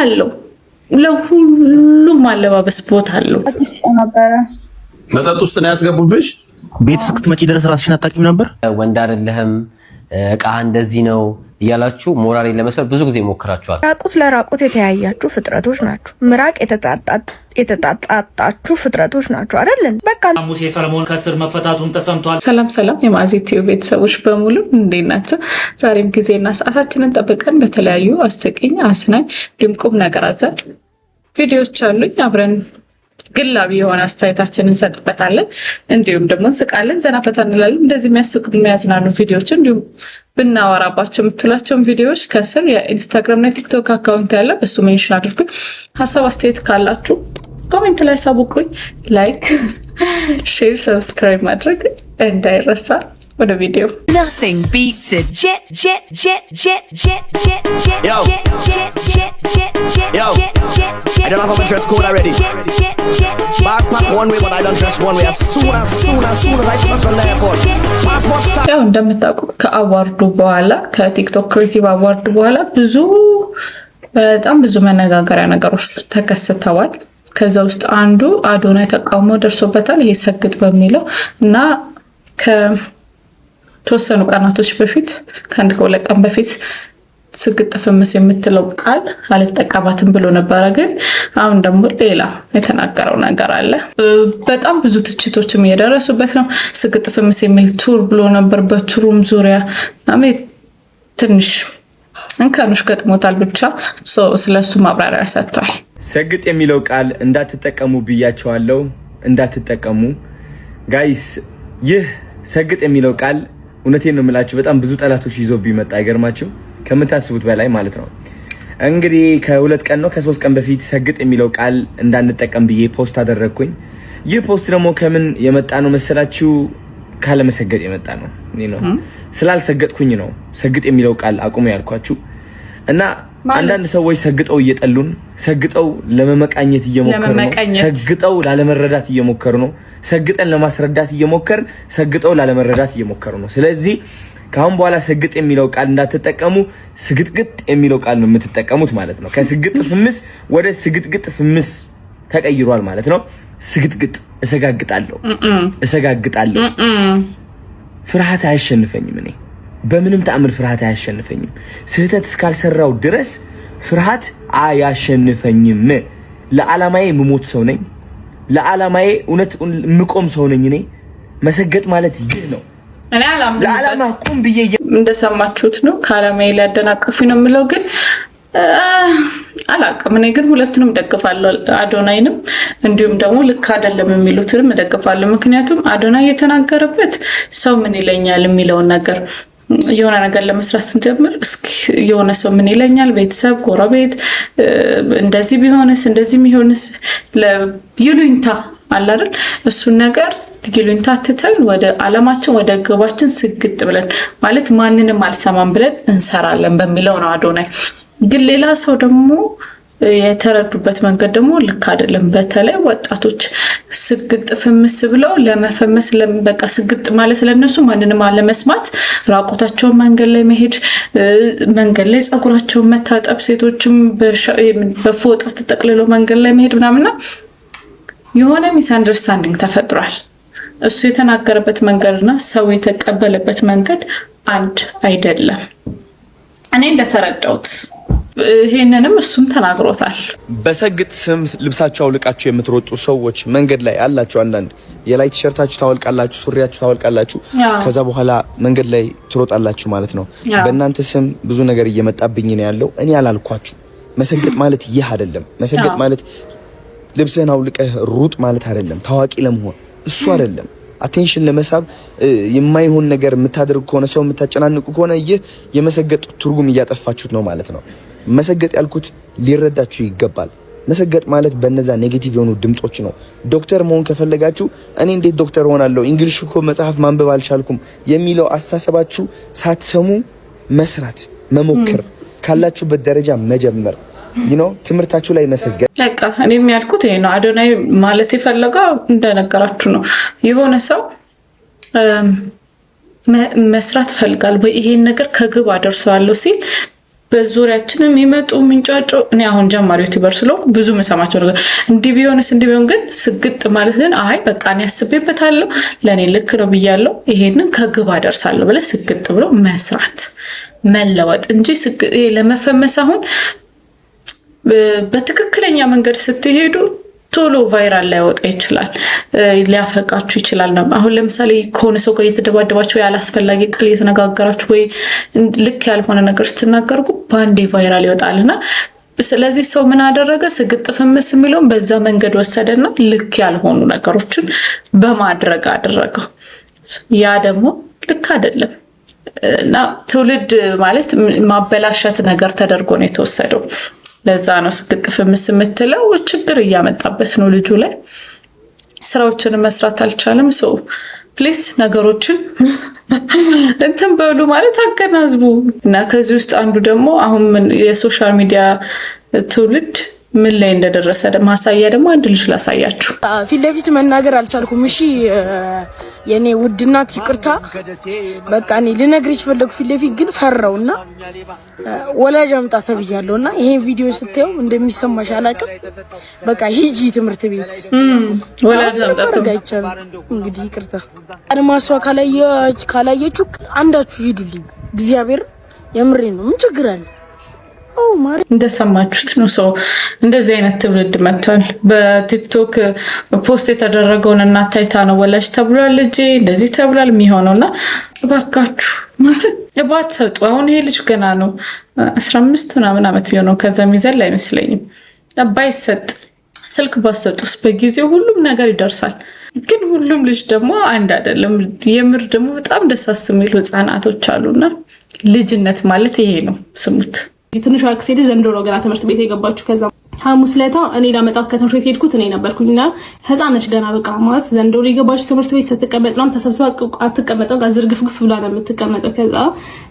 አለው። ለሁሉም አለባበስ ቦታ አለው። መጠጥ ውስጥ ነው ያስገቡብሽ? ቤት እስክትመጪ ድረስ ራስሽን አታውቂም ነበር? ወንድ አይደለህም እቃ እንደዚህ ነው እያላችሁ ሞራሌን ለመስበር ብዙ ጊዜ ሞክራችኋል። ራቁት ለራቁት የተያያችሁ ፍጥረቶች ናችሁ። ምራቅ የተጣጣጣችሁ ፍጥረቶች ናችሁ አይደል? በቃ ሙሴ ሰለሞን ከስር መፈታቱን ተሰምቷል። ሰላም ሰላም፣ የማዕዜቲው ቤተሰቦች በሙሉ እንዴት ናቸው? ዛሬም ጊዜና ሰዓታችንን ጠብቀን በተለያዩ አስቂኝ፣ አዝናኝ እንዲሁም ቁም ነገር አዘል ቪዲዮዎች አሉኝ አብረን ግላቢ የሆነ አስተያየታችንን እንሰጥበታለን። እንዲሁም ደግሞ እንስቃለን፣ ዘና ፈታ እንላለን። እንደዚህ የሚያስቁ የሚያዝናኑ ቪዲዮዎች እንዲሁም ብናወራባቸው የምትላቸውን ቪዲዮዎች ከስር የኢንስታግራም እና ቲክቶክ አካውንት ያለ በሱ ሜንሽን አድርጉኝ። ሀሳብ አስተያየት ካላችሁ ኮሜንት ላይ ሳቡቁኝ። ላይክ፣ ሼር፣ ሰብስክራይብ ማድረግ እንዳይረሳ። ወደ ቪዲዮ Nothing beats a jet, jet, jet, jet, jet, jet, jet, Yo. jet, jet, jet, jet, jet, Yo. jet, jet, jet. I don't have my dress code already. Backpack one way, but I don't dress one way. As soon as I touch on the airport. Passport style. ያው እንደምታውቁት ከአዋርዱ በኋላ ከቲክቶክ ክሬቲቭ አዋርድ በኋላ በጣም ብዙ መነጋገሪያ ነገሮች ተከስተዋል። ከዛ ውስጥ አንዱ አዶናይ ተቃውሞ ደርሶበታል። ይሄ ሰግጥ በሚለው እና ተወሰኑ ቀናቶች በፊት ከአንድ ከሁለት ቀን በፊት ስግጥ ፍምስ የምትለው ቃል አልተጠቀማትም ብሎ ነበረ። ግን አሁን ደግሞ ሌላ የተናገረው ነገር አለ። በጣም ብዙ ትችቶችም እየደረሱበት ነው። ስግጥ ፍምስ የሚል ቱር ብሎ ነበር። በቱሩም ዙሪያ ትንሽ እንከኖች ገጥሞታል። ብቻ ስለሱ ማብራሪያ ሰጥቷል። ሰግጥ የሚለው ቃል እንዳትጠቀሙ ብያቸዋለሁ፣ እንዳትጠቀሙ ጋይስ። ይህ ሰግጥ የሚለው ቃል እውነቴን ነው የምላችሁ በጣም ብዙ ጠላቶች ይዞብኝ መጣ። አይገርማችሁ? ከምታስቡት በላይ ማለት ነው። እንግዲህ ከሁለት ቀን ነው ከሶስት ቀን በፊት ሰግጥ የሚለው ቃል እንዳንጠቀም ብዬ ፖስት አደረግኩኝ። ይህ ፖስት ደግሞ ከምን የመጣ ነው መሰላችሁ? ካለመሰገጥ የመጣ ነው። ስላልሰገጥኩኝ ነው ሰግጥ የሚለው ቃል አቁሙ ያልኳችሁ። እና አንዳንድ ሰዎች ሰግጠው እየጠሉን፣ ሰግጠው ለመመቃኘት እየሞከሩ ነው፣ ሰግጠው ላለመረዳት እየሞከሩ ነው፣ ሰግጠን ለማስረዳት እየሞከርን ሰግጠው ላለመረዳት እየሞከሩ ነው። ስለዚህ ካሁን በኋላ ሰግጥ የሚለው ቃል እንዳትጠቀሙ፣ ስግጥግጥ የሚለው ቃል ነው የምትጠቀሙት ማለት ነው። ከስግጥ ፍምስ ወደ ስግጥግጥ ፍምስ ተቀይሯል ማለት ነው። ስግጥግጥ እሰጋግጣለሁ። ፍርሃት አያሸንፈኝም። እኔ በምንም ተአምር ፍርሃት አያሸንፈኝም። ስህተት እስካልሰራው ድረስ ፍርሃት አያሸንፈኝም። ለዓላማዬ የምሞት ሰው ነኝ። ለዓላማዬ እውነት የምቆም ሰው ነኝ። እኔ መሰገጥ ማለት ይህ ነው። እኔ ለዓላማ ቁም ብዬ እንደሰማችሁት ነው። ከዓላማዬ ሊያደናቅፉኝ ነው የምለው ግን አላውቅም። እኔ ግን ሁለቱንም ደግፋለሁ፣ አዶናይንም እንዲሁም ደግሞ ልክ አይደለም የሚሉትንም እደግፋለሁ። ምክንያቱም አዶናይ የተናገረበት ሰው ምን ይለኛል የሚለውን ነገር የሆነ ነገር ለመስራት ስንጀምር እስኪ የሆነ ሰው ምን ይለኛል፣ ቤተሰብ፣ ጎረቤት እንደዚህ ቢሆንስ እንደዚህ የሚሆንስ ለይሉኝታ አለ አይደል? እሱን ነገር ይሉኝታ ትተን ወደ ዓላማችን ወደ ግባችን ስግጥ ብለን ማለት ማንንም አልሰማም ብለን እንሰራለን በሚለው ነው አዶናይ። ግን ሌላ ሰው ደግሞ የተረዱበት መንገድ ደግሞ ልክ አይደለም። በተለይ ወጣቶች ስግጥ ፍምስ ብለው ለመፈመስ በቃ ስግጥ ማለት ለነሱ ማንንም አለመስማት፣ ራቆታቸውን መንገድ ላይ መሄድ፣ መንገድ ላይ ጸጉራቸውን መታጠብ፣ ሴቶችም በፎጣ ተጠቅልለው መንገድ ላይ መሄድ ምናምንና የሆነ ሚስ አንደርስታንዲንግ ተፈጥሯል። እሱ የተናገረበት መንገድና ሰው የተቀበለበት መንገድ አንድ አይደለም። እኔ እንደተረዳሁት ይሄንንም እሱም ተናግሮታል። በሰግጥ ስም ልብሳችሁ አውልቃችሁ የምትሮጡ ሰዎች መንገድ ላይ አላችሁ። አንዳንድ የላይ ቲሸርታችሁ ታወልቃላችሁ፣ ሱሪያችሁ ታወልቃላችሁ፣ ከዛ በኋላ መንገድ ላይ ትሮጣላችሁ ማለት ነው። በእናንተ ስም ብዙ ነገር እየመጣብኝ ነው ያለው። እኔ አላልኳችሁ። መሰገጥ ማለት ይህ አይደለም። መሰገጥ ማለት ልብስህን አውልቀህ ሩጥ ማለት አይደለም። ታዋቂ ለመሆን እሱ አይደለም። አቴንሽን ለመሳብ የማይሆን ነገር የምታደርጉ ከሆነ ሰው የምታጨናንቁ ከሆነ ይህ የመሰገጥ ትርጉም እያጠፋችሁት ነው ማለት ነው። መሰገጥ ያልኩት ሊረዳችሁ ይገባል። መሰገጥ ማለት በነዛ ኔጌቲቭ የሆኑ ድምጾች ነው። ዶክተር መሆን ከፈለጋችሁ እኔ እንዴት ዶክተር ሆናለሁ እንግሊሽ እኮ መጽሐፍ ማንበብ አልቻልኩም የሚለው አስተሳሰባችሁ ሳትሰሙ መስራት መሞከር፣ ካላችሁበት ደረጃ መጀመር ትምህርታችሁ ላይ መሰገጥ። በቃ እኔም ያልኩት ይሄ ነው። አዶናይ ማለት የፈለገው እንደነገራችሁ ነው። የሆነ ሰው መስራት ፈልጋል ወይ ይሄን ነገር ከግብ አደርሰዋለሁ ሲል በዙሪያችን የሚመጡ ምንጫጮ እኔ አሁን ጀማሪ ዩቲዩበር ስለው ብዙ መሰማቸው ነገር እንዲህ ቢሆን ግን ስግጥ ማለት ግን አይ በቃ እኔ ያስቤበታለሁ ለኔ ልክ ነው ብያለሁ ይሄንን ከግብ አደርሳለሁ ብለህ ስግጥ ብሎ መስራት መለወጥ እንጂ ለመፈመስ አሁን በትክክለኛ መንገድ ስትሄዱ ቶሎ ቫይራል ላይ ወጣ ይችላል ሊያፈቃችሁ ይችላል ነው። አሁን ለምሳሌ ከሆነ ሰው ጋር እየተደባደባችሁ ያላስፈላጊ ቃል እየተነጋገራችሁ ወይ ልክ ያልሆነ ነገር ስትናገሩ ባንዴ ቫይራል ይወጣልና ስለዚህ ሰው ምን አደረገ ስግጥ ፈመስ የሚለውን በዛ መንገድ ወሰደና ልክ ያልሆኑ ነገሮችን በማድረግ አደረገው ያ ደግሞ ልክ አይደለም እና ትውልድ ማለት ማበላሸት ነገር ተደርጎ ነው የተወሰደው ለዛ ነው ስግጥ ፈመስ የምትለው ችግር እያመጣበት ነው ልጁ ላይ ስራዎችን መስራት አልቻለም ሰው ፕሊስ ነገሮችን እንትን በሉ ማለት አገናዝቡ እና ከዚህ ውስጥ አንዱ ደግሞ አሁን የሶሻል ሚዲያ ትውልድ ምን ላይ እንደደረሰ ማሳያ ደግሞ አንድ ልጅ ላሳያችሁ ፊት ለፊት መናገር አልቻልኩም እሺ የኔ ውድናት ይቅርታ በቃ እኔ ልነግርሽ ፈለኩ ፊት ለፊት ግን ፈራውና ወላጅ አምጣ ተብያለሁና ይሄን ቪዲዮ ስታዩ እንደሚሰማሽ አላውቅም በቃ ሂጂ ትምህርት ቤት ወላጅ አምጣ ተብያለሁ እንግዲህ ይቅርታ አድማሷ ካላየችሁ አንዳችሁ ሂዱልኝ እግዚአብሔር የምሬ ነው ምን ችግር አለ እንደሰማችሁት ነው ሰው እንደዚህ አይነት ትውልድ መጥቷል በቲክቶክ ፖስት የተደረገውን እናት ታይታ ነው ወላጅ ተብሏል ልጅ እንደዚህ ተብሏል የሚሆነውና እባካችሁ እባት ሰጡ አሁን ይሄ ልጅ ገና ነው 15 ምናምን አመት ቢሆነው ከዛ ሚዘል አይመስለኝም ባይሰጥ ስልክ ባሰጡስ በጊዜው ሁሉም ነገር ይደርሳል ግን ሁሉም ልጅ ደግሞ አንድ አይደለም የምር ደግሞ በጣም ደሳስ የሚሉ ህፃናቶች አሉና ልጅነት ማለት ይሄ ነው ስሙት ትንሿ አክስቴ ዘንድሮ ነው ገና ትምህርት ቤት የገባችሁ ከዛ ሐሙስ ለታ እኔ ላመጣት ከትምህርት ቤት ሄድኩት እኔ ነበርኩኝና ህፃነች ገና በቃ ማለት ዘንድሮ የገባችሁ ትምህርት ቤት ስትቀመጥናም ተሰብስባ አትቀመጠው ጋር ዝርግፍግፍ ብላ ነው የምትቀመጠው ከዛ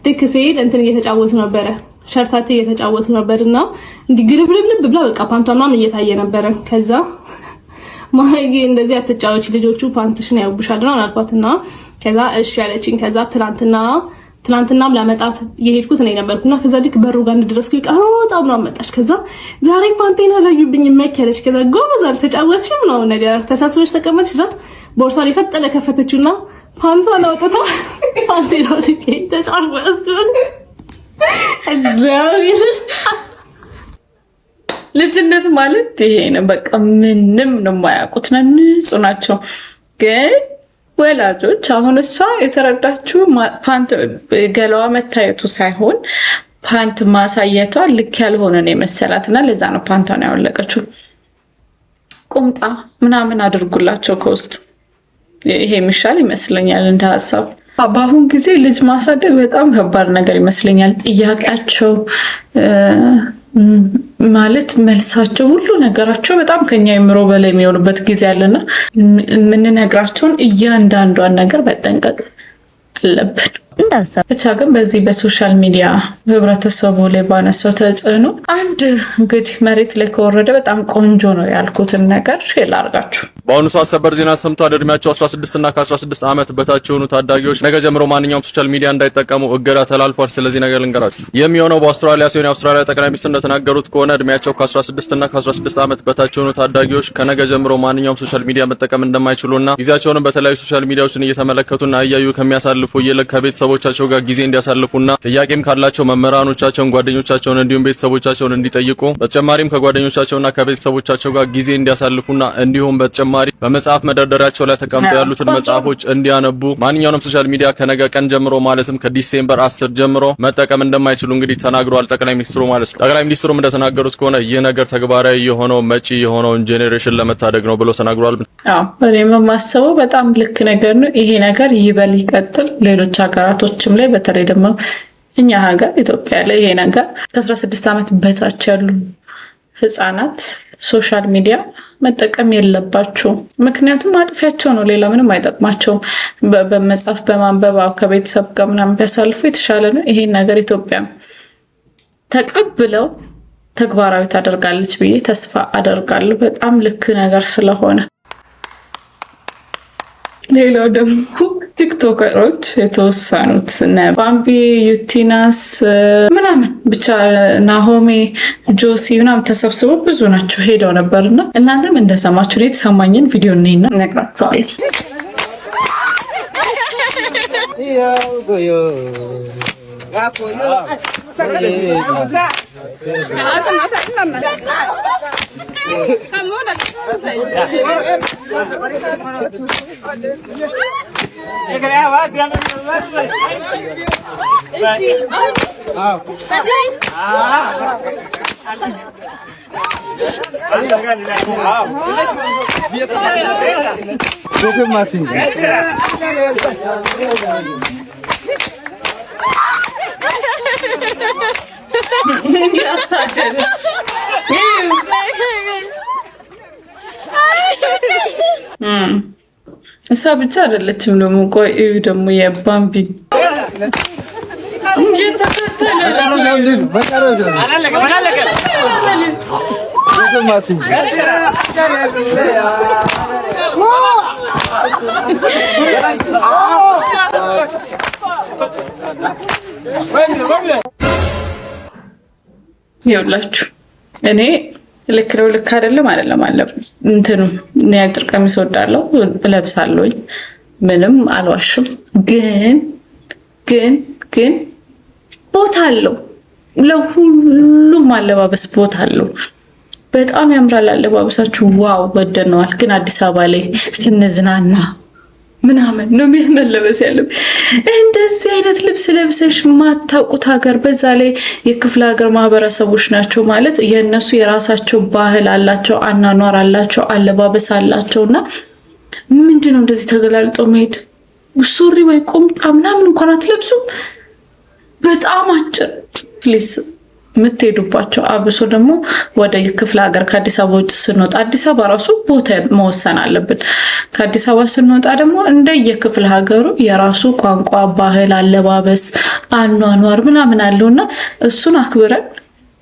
ልክ ሲሄድ እንትን እየተጫወቱ ነበረ ሸርታቴ እየተጫወቱ ነበርና እንዲህ ግልብልብ ብላ በቃ ፓንቷናም እየታየ ነበረ ከዛ ማይጌ እንደዚህ አትጫወች ልጆቹ ፓንትሽን ያውብሻልና አልኳትና ከዛ እሺ ያለችኝ ከዛ ትላንትናም ላመጣት የሄድኩት እኔ ነበርኩና ከዛ ልክ በሩ ጋር እንደደረስኩ በጣም ነው አመጣች ከዛ ዛሬ ፓንቴና ላዩብኝ መከለች ከዛ ጎበዛል ተጫወትሽም ነው ነገር ተሳስበሽ ተቀመጥሽ ዳት ቦርሳ ላይ ፈጠለ ከፈተችውና ፓንቷን አውጥታ ፓንቴና ልክ ተጫወትኩ ልጅነት ማለት ይሄ ነው በቃ ምንም ነው የማያውቁት ንጹህ ናቸው ግን ወላጆች አሁን እሷ የተረዳችው ፓንት ገላዋ መታየቱ ሳይሆን ፓንት ማሳየቷ ልክ ያልሆነ ነው መሰላትና ለዛ ነው ፓንቷን ያወለቀችው ቁምጣ ምናምን አድርጉላቸው ከውስጥ ይሄ ምሻል ይመስለኛል እንደ ሐሳብ በአሁን ጊዜ ልጅ ማሳደግ በጣም ከባድ ነገር ይመስለኛል ጥያቄያቸው ማለት መልሳቸው ሁሉ ነገራቸው በጣም ከኛ የምሮ በላይ የሚሆኑበት ጊዜ አለና የምንነግራቸውን እያንዳንዷን ነገር በጠንቀቅ አለብን ብቻ ግን በዚህ በሶሻል ሚዲያ ህብረተሰቡ ላይ ባነሳው ተጽዕኖ አንድ እንግዲህ መሬት ላይ ከወረደ በጣም ቆንጆ ነው ያልኩትን ነገር ሼር አድርጋችሁ በአሁኑ ሰዓት ሰበር ዜና ሰምቷል እድሜያቸው 16 እና ከ16 ዓመት በታች የሆኑ ታዳጊዎች ነገ ጀምሮ ማንኛውም ሶሻል ሚዲያ እንዳይጠቀሙ እገዳ ተላልፏል ስለዚህ ነገር ልንገራችሁ የሚሆነው በአውስትራሊያ ሲሆን የአውስትራሊያ ጠቅላይ ሚኒስትር እንደተናገሩት ከሆነ እድሜያቸው ከ16 እና ከ16 ዓመት በታች የሆኑ ታዳጊዎች ከነገ ጀምሮ ማንኛውም ሶሻል ሚዲያ መጠቀም እንደማይችሉና ጊዜያቸውን በተለያዩ ሶሻል ሚዲያዎችን እየተመለከቱና እያዩ ከሚያሳልፉ ይልቅ ከቤተሰቦቻቸው ጋር ጊዜ እንዲያሳልፉና ጥያቄም ካላቸው መምህራኖቻቸውን ጓደኞቻቸውን እንዲሁም ቤተሰቦቻቸውን እንዲጠይቁ በተጨማሪም ከጓደኞቻቸውና ከቤተሰቦቻቸው ጋር ጊዜ እንዲያሳልፉና እንዲሁም በተጨማሪ በመጽሐፍ መደርደሪያቸው ላይ ተቀምጠው ያሉትን መጽሐፎች እንዲያነቡ ማንኛውንም ሶሻል ሚዲያ ከነገ ቀን ጀምሮ ማለትም ከዲሴምበር 10 ጀምሮ መጠቀም እንደማይችሉ እንግዲህ ተናግሯል ጠቅላይ ሚኒስትሩ ማለት ነው ጠቅላይ ሚኒስትሩም እንደተናገሩት ከሆነ ይህ ነገር ተግባራዊ የሆነው መጪ የሆነውን ጄኔሬሽን ለመታደግ ነው ብሎ ተናግሯል እኔም የማስበው በጣም ልክ ነገር ነው ይሄ ነገር ይበል ይቀጥል ሌሎች ሀገራቶችም ላይ በተለይ ደግሞ እኛ ሀገር ኢትዮጵያ ላይ ይሄ ነገር ከ16 ዓመት በታች ያሉ ህፃናት ሶሻል ሚዲያ መጠቀም የለባቸው ምክንያቱም አጥፊያቸው ነው ሌላ ምንም አይጠቅማቸውም በመጽሐፍ በማንበብ ከቤተሰብ ጋር ምናምን ቢያሳልፉ የተሻለ ነው ይሄን ነገር ኢትዮጵያ ተቀብለው ተግባራዊ ታደርጋለች ብዬ ተስፋ አደርጋለሁ በጣም ልክ ነገር ስለሆነ ሌላው ደግሞ ቲክቶከሮች የተወሰኑት ባምቢ፣ ዩቲናስ ምናምን ብቻ ናሆሜ፣ ጆሲ ምናምን ተሰብስበው ብዙ ናቸው ሄደው ነበርና እናንተም እንደሰማችሁ ነው። የተሰማኝን ቪዲዮ እኔና እነግራችኋለሁ። እሷ ብቻ አይደለችም ደግሞ ቆይ ደግሞ የባምቢ ይኸውላችሁ እኔ ልክ ነው ልክ አይደለም እንትኑ እኔ አጭር ቀሚስ እወዳለሁ እለብሳለሁኝ ምንም አልዋሽም ግን ቦታ አለው ለሁሉም አለባበስ ቦታ አለው በጣም ያምራል አለባበሳችሁ ዋው ወደነዋል ግን አዲስ አበባ ላይ ስንዝናና ምናምን ነው የሚመለበስ ያለው እንደዚህ አይነት ልብስ ለብሰሽ ማታውቁት ሀገር በዛ ላይ የክፍለ ሀገር ማህበረሰቦች ናቸው ማለት የነሱ የራሳቸው ባህል አላቸው አናኗር አላቸው አለባበስ አላቸውና ምንድነው እንደዚህ ተገላልጦ መሄድ ሱሪ ወይ ቁምጣ ምናምን እንኳን አትለብሱም በጣም አጭር ፕሊስ ምትሄዱባቸው አብሶ ደግሞ ወደ ክፍለ ሀገር ከአዲስ አበባ ውጭ ስንወጣ አዲስ አበባ ራሱ ቦታ መወሰን አለብን ከአዲስ አበባ ስንወጣ ደግሞ እንደየክፍለ ሀገሩ የራሱ ቋንቋ ባህል አለባበስ አኗኗር ምናምን አለውና እሱን አክብረን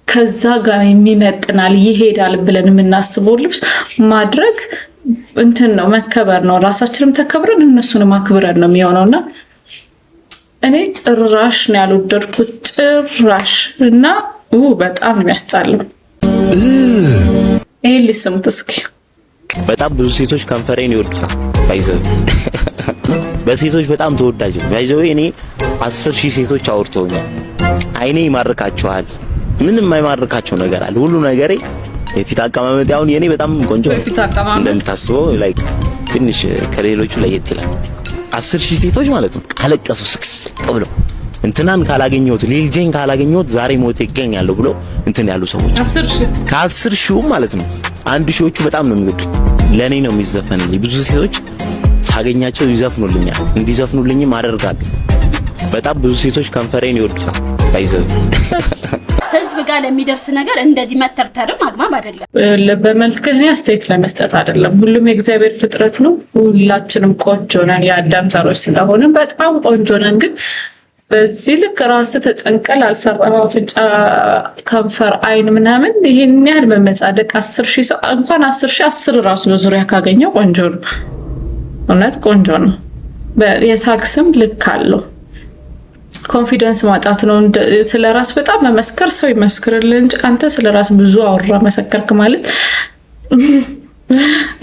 ከዛ ጋር የሚመጥናል ይሄዳል ብለን የምናስበው ልብስ ማድረግ እንትን ነው መከበር ነው ራሳችንም ተከብረን እነሱንም አክብረን ነው የሚሆነውና እኔ ጭራሽ ነው ያልወደድኩት ጭራሽ እና በጣም ነው የሚያስጣለው ይሄ ልስሙት እስኪ በጣም ብዙ ሴቶች ከንፈሬን ይወዱታል ባይዘው በሴቶች በጣም ተወዳጅ ነው ባይዘው እኔ 10,000 ሴቶች አውርተውኛል አይኔ ይማርካቸዋል ምንም የማይማርካቸው ነገር አለ ሁሉ ነገሬ የፊት አቀማመጥ ያውን የኔ በጣም ቆንጆ ነው እንደምታስበው ላይክ ትንሽ ከሌሎቹ ለየት ይላል 10,000 ሴቶች ማለት ነው አለቀሱ ስቅስቅ ብለው እንትናን ካላገኘሁት ሊልጄን ካላገኘሁት ዛሬ ሞት ይገኛል ብሎ እንትን ያሉ ሰዎች 10,000 ከ10,000 ማለት ነው 1,000ዎቹ በጣም ነው የሚወዱት ለኔ ነው የሚዘፈንልኝ ብዙ ሴቶች ሳገኛቸው ይዘፍኑልኛል እንዲዘፍኑልኝም አደርጋለሁ በጣም ብዙ ሴቶች ከንፈሬን ይወዱታል ባይዘው ህዝብ ጋር ለሚደርስ ነገር እንደዚህ መተርተርም አግባብ አይደለም በመልክህ እኔ አስተያየት ለመስጠት አይደለም ሁሉም የእግዚአብሔር ፍጥረት ነው ሁላችንም ቆንጆ ነን የአዳም ዘሮች ስለሆነ በጣም ቆንጆ ነን ግን በዚህ ልክ ራስ ተጨንቀል አልሰራው አፍንጫ ከንፈር አይን ምናምን ይሄን ያህል መመጻደቅ 10,000 ሰው እንኳን 10,000 10 ራሱ በዙሪያ ካገኘው ቆንጆ ነው እውነት ቆንጆ ነው የሳክስም ልክ አለው ኮንፊደንስ ማጣት ነው ስለራስ በጣም መመስከር ሰው ይመስክርልህ እንጂ አንተ ስለራስ ብዙ አወራ መሰከርክ ማለት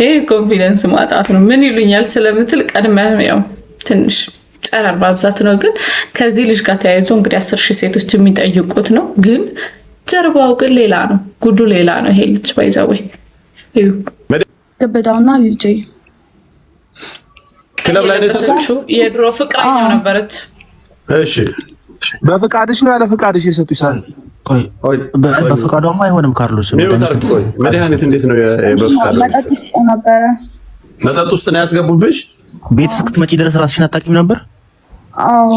ይሄ ኮንፊደንስ ማጣት ነው ምን ይሉኛል ስለምትል ቀድመህ ያው ትንሽ ጨረር ባብዛት ነው ግን ከዚህ ልጅ ጋር ተያይዞ እንግዲህ 10,000 ሴቶች የሚጠይቁት ነው ግን ጀርባው ግን ሌላ ነው ጉዱ ሌላ ነው ይሄ ልጅ ባይዛው ገበዳውና ልጄ ክለብ ላይ ነው የድሮ ፍቅረኛው ነበረች እሺ በፍቃድሽ ነው ያለ ፍቃድሽ የሰጡሽ ሳል ቆይ በፍቃዷማ አይሆንም ካርሎስ መድኃኒት እንዴት ነው በፍቃድ መጠጥ ውስጥ ነበረ መጠጥ ውስጥ ነው ያስገቡብሽ ቤት እስክትመጪ ድረስ ራስሽን አታውቂም ነበር አዎ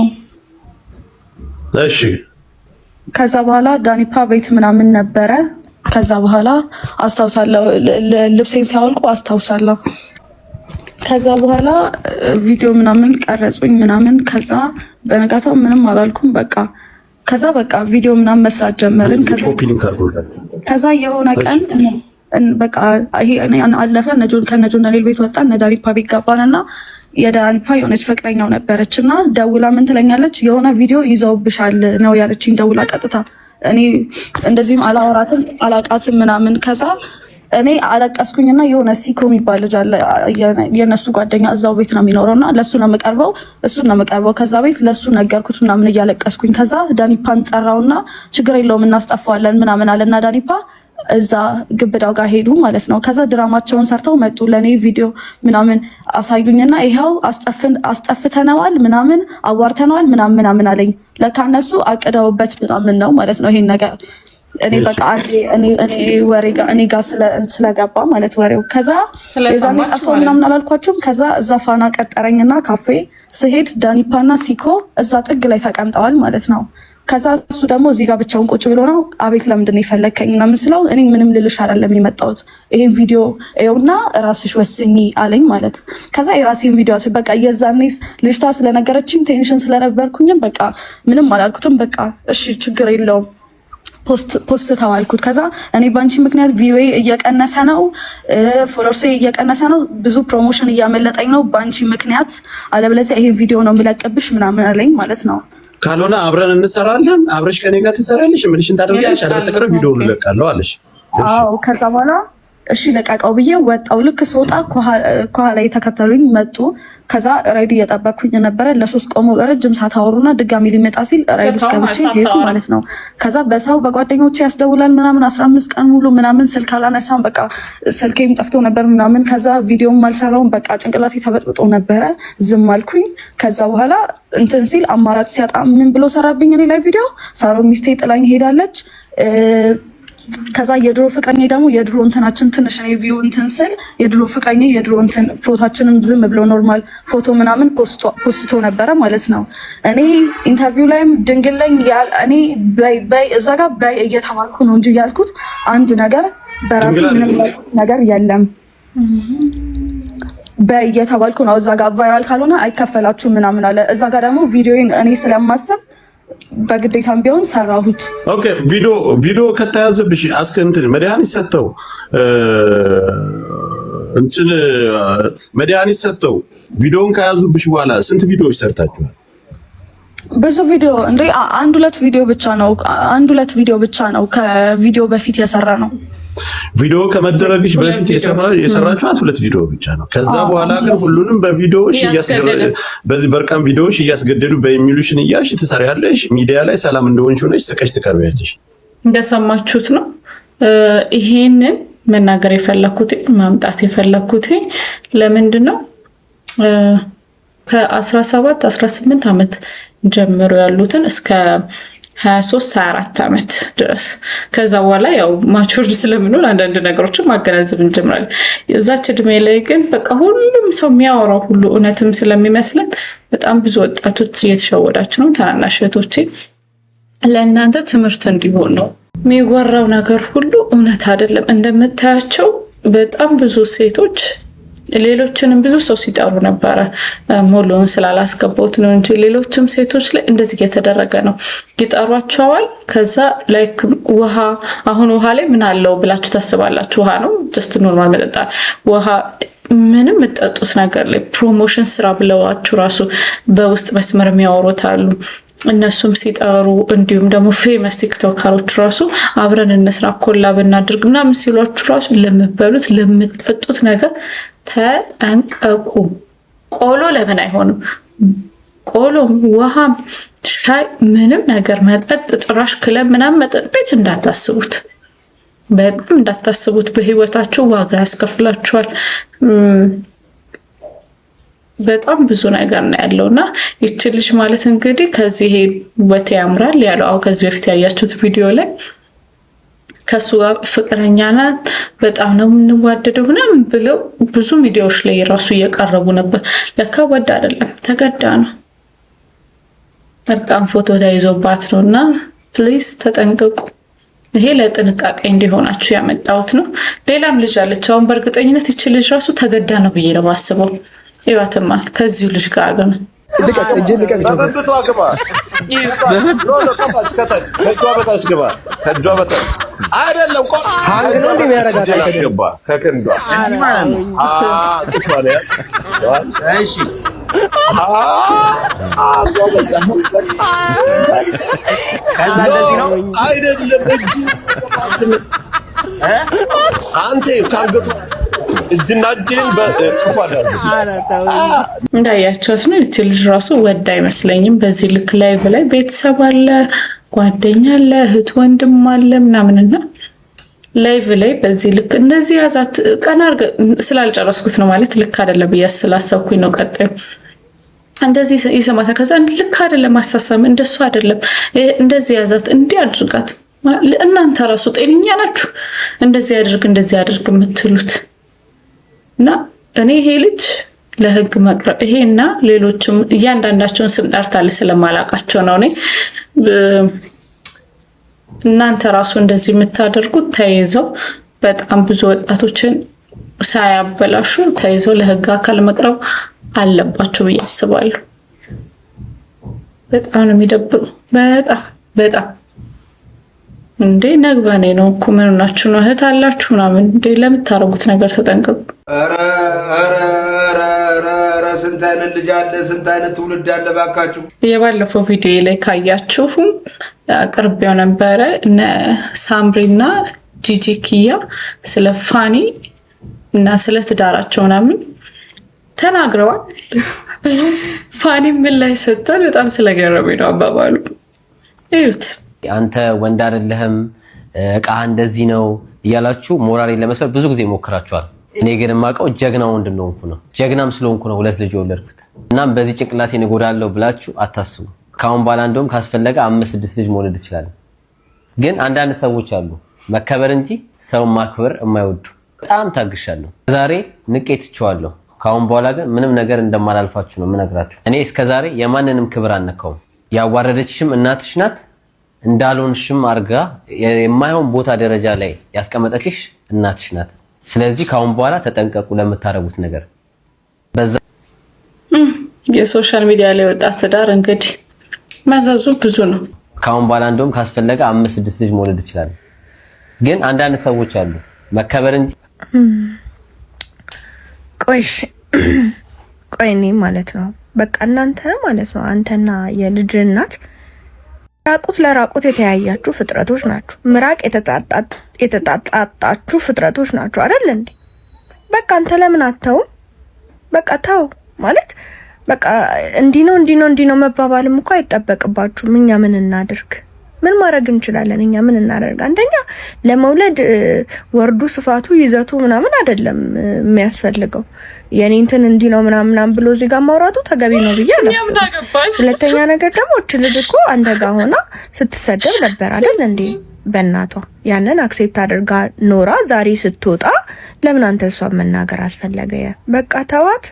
እሺ ከዛ በኋላ ዳኒፓ ቤት ምናምን ነበረ ከዛ በኋላ አስታውሳለሁ ልብሴን ሲያወልቁ አስታውሳለሁ ከዛ በኋላ ቪዲዮ ምናምን ቀረጹኝ ምናምን ከዛ በነጋታው ምንም አላልኩም በቃ ከዛ በቃ ቪዲዮ ምናምን መስራት ጀመርን ከዛ የሆነ ቀን በቃ ይሄ አለፈ ከነጆን ዳንኤል ቤት ወጣን ነዳሪፓ ቤት ገባንና የዳኒፓ የሆነች ፍቅረኛው ነበረች እና ደውላ ምን ትለኛለች፣ የሆነ ቪዲዮ ይዘውብሻል ነው ያለችኝ። ደውላ ቀጥታ እኔ እንደዚህም አላወራትም አላቃትም ምናምን። ከዛ እኔ አለቀስኩኝና የሆነ ሲኮ የሚባል ልጅ አለ የነሱ ጓደኛ እዛው ቤት ነው የሚኖረው እና ለሱ ነው የምቀርበው እሱን ነው የምቀርበው። ከዛ ቤት ለሱ ነገርኩት ምናምን እያለቀስኩኝ። ከዛ ዳኒፓን ጠራውና ችግር የለውም እናስጠፋዋለን ምናምን አለና ዳኒፓ እዛ ግብዳው ጋር ሄዱ ማለት ነው። ከዛ ድራማቸውን ሰርተው መጡ። ለኔ ቪዲዮ ምናምን አሳዩኝና ይኸው አስጠፍተነዋል ምናምን አዋርተነዋል ምናምን አለኝ። ለካ እነሱ አቅደውበት ምናምን ነው ማለት ነው ይሄን ነገር። እኔ በቃ እኔ ወሬ ጋር እኔ ጋር ስለገባ ማለት ወሬው። ከዛ የዛኔ ጠፋው ምናምን አላልኳችሁም። ከዛ እዛ ፋና ቀጠረኝና ካፌ ስሄድ ዳኒፓና ሲኮ እዛ ጥግ ላይ ተቀምጠዋል ማለት ነው። ከዛ እሱ ደግሞ እዚህ ጋር ብቻውን ቁጭ ብሎ ነው አቤት ለምንድን ነው የፈለከኝ ምናምን ስለው እኔ ምንም ልልሽ አይደለም የመጣሁት ይሄን ቪዲዮ ይኸውና ራስሽ ወስኚ አለኝ ማለት። ከዛ የራሴን ቪዲዮ በቃ የዛኔስ ልጅቷ ስለነገረችኝ ቴንሽን ስለነበርኩኝም በቃ ምንም አላልኩትም። በቃ እሺ ችግር የለውም ፖስት ተዋልኩት። ከዛ እኔ ባንቺ ምክንያት ቪዲዮ እየቀነሰ ነው፣ ፎሎወርስ እየቀነሰ ነው፣ ብዙ ፕሮሞሽን እያመለጠኝ ነው ባንቺ ምክንያት፣ አለበለዚያ ይሄን ቪዲዮ ነው የምለቅብሽ ምናምን አለኝ ማለት ነው። ካልሆነ አብረን እንሰራለን፣ አብረሽ ከኔ ጋር ትሰራለሽ፣ ምንሽን ታደርጊያለሽ፣ አልተቀረ ቪዲዮ ልለቃለሁ አለሽ። አዎ ከዛ በኋላ እሺ ለቃቀው ብዬ ወጣው። ልክ ስወጣ ከኋላ የተከተሉኝ መጡ። ከዛ ራይድ እየጠበቅኩኝ ነበረ። ለሶስት ቆሞ ረጅም ሰዓት አወሩና ድጋሚ ሊመጣ ሲል ራይድ ውስጥ ገብቼ ሄድኩ ማለት ነው። ከዛ በሰው በጓደኞቼ ያስደውላል ምናምን 15 ቀን ሙሉ ምናምን ስልክ አላነሳም። በቃ ስልኬም ጠፍቶ ነበር ምናምን። ከዛ ቪዲዮም አልሰራውም። በቃ ጭንቅላቴ ተበጥብጦ ነበረ። ዝም አልኩኝ። ከዛ በኋላ እንትን ሲል አማራጭ ሲያጣ ምን ብሎ ሰራብኝ እኔ ላይ ቪዲዮ። ሳሮ ሚስቴ ጥላኝ ሄዳለች። ከዛ የድሮ ፍቅረኛ ደግሞ የድሮ እንትናችን ትንሽ ነው ቪው እንትን ስል የድሮ ፍቅረኛ የድሮ እንትን ፎቶአችንም ዝም ብሎ ኖርማል ፎቶ ምናምን ፖስቶ ነበረ ማለት ነው። እኔ ኢንተርቪው ላይም ድንግለኝ እኔ በይ እዛ ጋር በይ እየተባልኩ ነው እንጂ ያልኩት አንድ ነገር በራሴ ምንም ነገር የለም። በይ እየተባልኩ ነው። እዛ ጋር ቫይራል ካልሆነ አይከፈላችሁም ምናምን አለ። እዛ ጋር ደግሞ ቪዲዮን እኔ ስለማስብ በግዴታም ቢሆን ሰራሁት። ኦኬ ቪዲዮ ከተያዘብሽ እንትን መድኃኒት ሰጥተው እንትን መድኃኒት ሰጥተው ቪዲዮን ከያዙብሽ በኋላ ስንት ቪዲዮዎች ሰርታችኋል? ብዙ ቪዲዮ እንዴ አንድ ሁለት ቪዲዮ ብቻ ነው ከቪዲዮ በፊት የሰራ ነው። ቪዲዮ ከመደረግሽ በፊት የሰራችኋት 2 ቪዲዮ ብቻ ነው። ከዛ በኋላ ግን ሁሉንም በቪዲዮሽ በዚህ በርቀም ቪዲዮሽ እያስገደዱ በሚሉሽን እያልሽ ትሰሪያለሽ። ሚዲያ ላይ ሰላም እንደሆንሽ ሆነሽ ስቀሽ ትቀርቢያለሽ። እንደሰማችሁት ነው። ይሄንን መናገር የፈለኩት ማምጣት የፈለኩት ለምንድን ነው ከ17 18 ዓመት ጀምሮ ያሉትን እስከ 23 24 ዓመት ድረስ ከዛ በኋላ ያው ማቹርድ ስለምንሆን አንዳንድ ነገሮችን ማገናዘብ እንጀምራለን። የዛች እድሜ ላይ ግን በቃ ሁሉም ሰው የሚያወራው ሁሉ እውነትም ስለሚመስለን በጣም ብዙ ወጣቶች እየተሸወዳችሁ ነው። ታናናሽ እህቶቼ ለእናንተ ትምህርት እንዲሆን ነው። የሚወራው ነገር ሁሉ እውነት አይደለም። እንደምታያቸው በጣም ብዙ ሴቶች ሌሎችንም ብዙ ሰው ሲጠሩ ነበረ። ሙሉውን ስላላስገባሁት ነው እንጂ ሌሎችም ሴቶች ላይ እንደዚህ እየተደረገ ነው። ይጠሯቸዋል። ከዛ ላይክ ውሃ አሁን ውሃ ላይ ምን አለው ብላችሁ ታስባላችሁ? ውሃ ነው ጀስት ኖርማል መጠጣ። ውሃ ምንም የምጠጡት ነገር ላይ ፕሮሞሽን ስራ ብለዋችሁ ራሱ በውስጥ መስመር የሚያወሩት አሉ። እነሱም ሲጠሩ እንዲሁም ደግሞ ፌመስ ቲክቶከሮች ራሱ አብረን እንስራ ኮላብ እናድርግ ምናምን ሲሏችሁ ራሱ ለምትበሉት ለምትጠጡት ነገር ተጠንቀቁ። ቆሎ ለምን አይሆንም? ቆሎም፣ ውሃም፣ ሻይ ምንም ነገር መጠጥ ጭራሽ ክለብ ምናምን መጠጥ ቤት እንዳታስቡት፣ በጣም እንዳታስቡት። በህይወታችሁ ዋጋ ያስከፍላችኋል። በጣም ብዙ ነገር ነው ያለውና ይቺ ልጅ ማለት እንግዲህ ከዚህ ውበት ያምራል ያለው አው ከዚህ በፊት ያያችሁት ቪዲዮ ላይ ከሱ ጋር ፍቅረኛ ናት በጣም ነው የምንዋደደው ምናምን ብለው ብዙ ሚዲያዎች ላይ ራሱ እየቀረቡ ነበር። ለካ ወድ አይደለም ተገዳ ነው። በጣም ፎቶ ተይዞባት ነውና ፕሊዝ ተጠንቀቁ። ይሄ ለጥንቃቄ እንዲሆናችሁ ያመጣሁት ነው። ሌላም ልጅ አለች። አሁን በእርግጠኝነት ይቺ ልጅ ራሱ ተገዳ ነው ብዬ ነው ማስበው። ይባተማ ከዚሁ ልጅ ጋር ግን አይደለም ቆ ሃንግ ነው እንደሚያረጋጋ ከከንዷ ከዛ እንደዚህ ነው አይደለም እጅ አንተ ካንገቱ እጅና እጅን በጥቷል እንዳያችሁት ነው። እቺ ልጅ ራሱ ወዳ አይመስለኝም። በዚህ ልክ ላይ በላይ ቤተሰብ አለ፣ ጓደኛ አለ፣ እህት ወንድም አለ ምናምንና ላይቭ ላይ በዚህ ልክ እንደዚህ ያዛት ቀና አርገ ስላልጨረስኩት ነው ማለት ልክ አይደለም ብዬ ስላሰብኩኝ ነው። ቀጣዩ እንደዚህ ይሰማታ ከዛ ልክ አይደለም አሳሳም እንደሱ አይደለም እንደዚህ ያዛት እንዲህ አድርጋት። እናንተ ራሱ ጤነኛ ናችሁ እንደዚህ አድርግ የምትሉት? እና እኔ ይሄ ልጅ ለህግ መቅረብ ይሄና ሌሎችም እያንዳንዳቸውን ስም ጠርታለች ስለማላቃቸው ነው። እኔ እናንተ ራሱ እንደዚህ የምታደርጉት ተይዘው በጣም ብዙ ወጣቶችን ሳያበላሹ ተይዘው ለህግ አካል መቅረብ አለባቸው ብዬ አስባለሁ። በጣም ነው የሚደብሩ። በጣም እንዴ ነግበኔ ነው እኮ ምን ሆናችሁ ነው? እህት አላችሁ ምናምን እንዴ ለምታረጉት ነገር ተጠንቀቁ። ስንት አይነት ልጅ አለ፣ ስንት አይነት ትውልድ አለ ባካችሁ። የባለፈው ቪዲዮ ላይ ካያችሁ አቅርቤው ነበረ እነ ሳምሪና ጂጂ ኪያ ስለ ፋኒ እና ስለ ትዳራቸው ምናምን ተናግረዋል። ፋኒ ምን ላይ ሰጥቷል? በጣም ስለገረመኝ ነው አባባሉ። እዩት። አንተ ወንድ አይደለህም እቃ እንደዚህ ነው እያላችሁ ሞራሌን ለመስበር ብዙ ጊዜ ሞክራችኋል። እኔ ግን የማውቀው ጀግና ወንድ እንደሆንኩ ነው። ጀግናም ስለሆንኩ ነው 2 ልጅ የወለድኩት። እናም በዚህ ጭንቅላቴን እጎዳለሁ ብላችሁ አታስቡ። ካሁን በኋላ እንደውም ካስፈለገ 5-6 ልጅ መውለድ ይችላል። ግን አንዳንድ ሰዎች አሉ መከበር እንጂ ሰው ማክበር የማይወዱ። በጣም ታግሻለሁ። ዛሬ ንቄት ትችዋለሁ። ካሁን በኋላ ግን ምንም ነገር እንደማላልፋችሁ ነው የምነግራችሁ። እኔ እስከዛሬ የማንንም ክብር አልነካውም። ያዋረደችሽም እናትሽ ናት፣ እንዳልሆንሽም አርጋ የማይሆን ቦታ ደረጃ ላይ ያስቀመጠችሽ እናትሽ ናት። ስለዚህ ካሁን በኋላ ተጠንቀቁ ለምታረጉት ነገር። በዛ የሶሻል ሚዲያ ላይ ወጣት ትዳር እንግዲህ መዘዙ ብዙ ነው። ካሁን በኋላ እንደውም ካስፈለገ 5-6 ልጅ መውለድ ይችላል። ግን አንዳንድ ሰዎች አሉ መከበር እንጂ ቆይኔ ማለት ነው። በቃ እናንተ ማለት ነው አንተና የልጅ እናት ራቁት ለራቁት የተያያችሁ ፍጥረቶች ናችሁ። ምራቅ የተጣጣጣችሁ ፍጥረቶች ናችሁ አይደል እንዴ? በቃ አንተ ለምን አተውም? በቃ ተው ማለት በቃ እንዲህ ነው መባባልም እኮ አይጠበቅባችሁም። እኛ ምን እናድርግ? ምን ማድረግ እንችላለን? እኛ ምን እናደርግ? አንደኛ ለመውለድ ወርዱ ስፋቱ ይዘቱ ምናምን አይደለም የሚያስፈልገው። የኔ እንትን እንዲህ ነው ምናምን ብሎ እዚህ ጋር ማውራቱ ተገቢ ነው ብዬ አላስብም። ሁለተኛ ነገር ደግሞ እቺ ልጅ እኮ አንተ ጋር ሆና ስትሰደብ ነበር አይደል እንዴ? በእናቷ ያንን አክሴፕት አድርጋ ኖራ ዛሬ ስትወጣ ለምን አንተ እሷን መናገር አስፈለገ? በቃ ተዋት።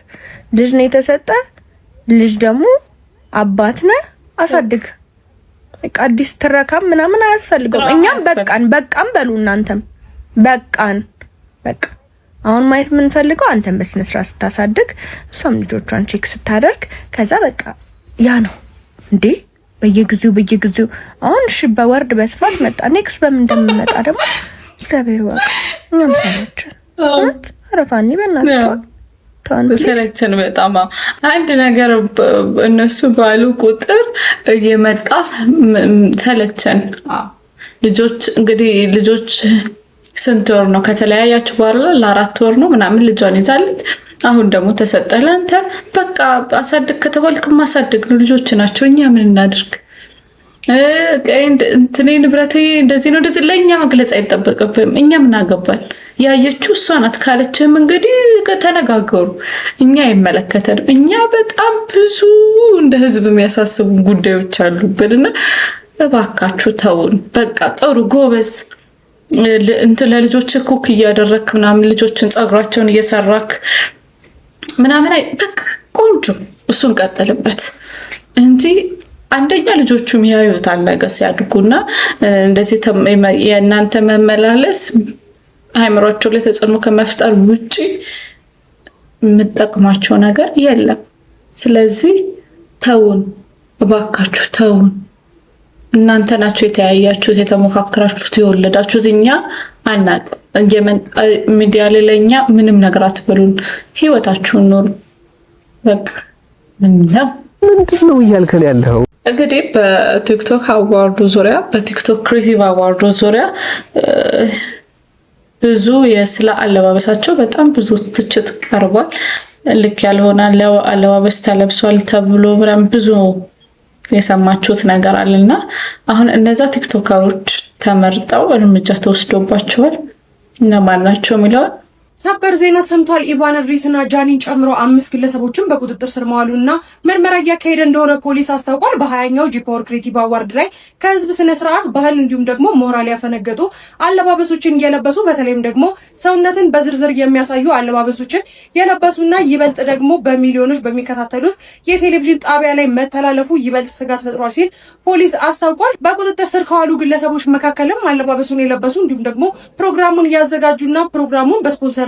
ልጅ ነው የተሰጠ ልጅ ደግሞ አባት ነህ አሳድግ። በቃ አዲስ ትረካም ምናምን አያስፈልግም። እኛም በቃን በሉ እናንተም በቃን። በቃ አሁን ማየት የምንፈልገው አንተን በስነ ስርዓት ስታሳድግ እሷም ልጆቿን ቼክ ስታደርግ ከዛ በቃ ያ ነው እንዴ። በየጊዜው አሁን እሺ በወርድ በስፋት መጣ። ኔክስት በምን እንደምንመጣ ደግሞ እግዚአብሔር ወቅ እኛም ሰራችን አረፋኒ በእናትህ ሰለቸን በጣም። አንድ ነገር እነሱ ባሉ ቁጥር እየመጣ ሰለቸን። ልጆች ስንት ወር ነው ከተለያያችሁ በኋላ? ለ4 ወር ነው ምናምን ልጇን ይዛለች። አሁን ደግሞ ተሰጠ ለአንተ። በቃ አሳድግ ከተባልክ ማሳደግ ነው። ልጆች ናቸው። እኛ ምን እናድርግ? እንትኔ ንብረቴ እንደዚህ ነው እንደዚህ ለእኛ መግለጽ አይጠበቅብም። እኛ ምን አገባል? ያየችው እሷ ናት ካለችም እንግዲህ ተነጋገሩ። እኛ አይመለከተንም። እኛ በጣም ብዙ እንደ ህዝብ የሚያሳስቡ ጉዳዮች አሉብንና እባካችሁ ተውን። በቃ ጥሩ ጎበዝ ለልጆች ኩክ እያደረክ ምናምን ልጆችን ጸጉራቸውን እየሰራክ ምናምን በቃ ቆንጆ፣ እሱን ቀጥልበት እንጂ አንደኛ ልጆቹ የሚያዩታል ነገ ሲያድጉና እንደዚህ የእናንተ መመላለስ አእምሯቸው ላይ ተጽዕኖ ከመፍጠር ውጪ የምጠቅማቸው ነገር የለም። ስለዚህ ተውን እባካችሁ ተውን። እናንተ ናችሁ የተያያችሁት፣ የተሞካከራችሁት፣ የወለዳችሁት። እኛ አናውቅም። ሚዲያ ላይ ለኛ ምንም ነገር አትበሉን። ህይወታችሁን ኑሩ። በቃ ምነው ምንድነው እያልከን ያለው? እንግዲህ በቲክቶክ አዋርዱ ዙሪያ በቲክቶክ ክሬቲቭ አዋርዱ ዙሪያ ብዙ የስለ አለባበሳቸው በጣም ብዙ ትችት ቀርቧል። ልክ ያልሆነ አለባበስ ተለብሷል ተብሎ ምናምን ብዙ የሰማችሁት ነገር አለና አሁን እነዛ ቲክቶከሮች ተመርጠው እርምጃ ተወስዶባቸዋል። እነማን ናቸው የሚለው ሰበር ዜና ሰምቷል። ኢቫን ድሪስና ጃኒን ጨምሮ 5 ግለሰቦችን በቁጥጥር ስር መዋሉና ምርመራ እያካሄደ እንደሆነ ፖሊስ አስታውቋል። በ20ኛው ጂ-ፓወር ክሬቲቭ አዋርድ ላይ ከህዝብ ስነ ስርዓት ባህል እንዲሁም ደግሞ ሞራል ያፈነገጡ አለባበሶችን የለበሱ በተለይም ደግሞ ሰውነትን በዝርዝር የሚያሳዩ አለባበሶችን የለበሱና ይበልጥ ደግሞ በሚሊዮኖች በሚከታተሉት የቴሌቪዥን ጣቢያ ላይ መተላለፉ ይበልጥ ስጋት ፈጥሯል ሲል ፖሊስ አስታውቋል። በቁጥጥር ስር ከዋሉ ግለሰቦች መካከልም አለባበሱን የለበሱ እንዲሁም ደግሞ ፕሮግራሙን ያዘጋጁና ፕሮግራሙን በስፖንሰር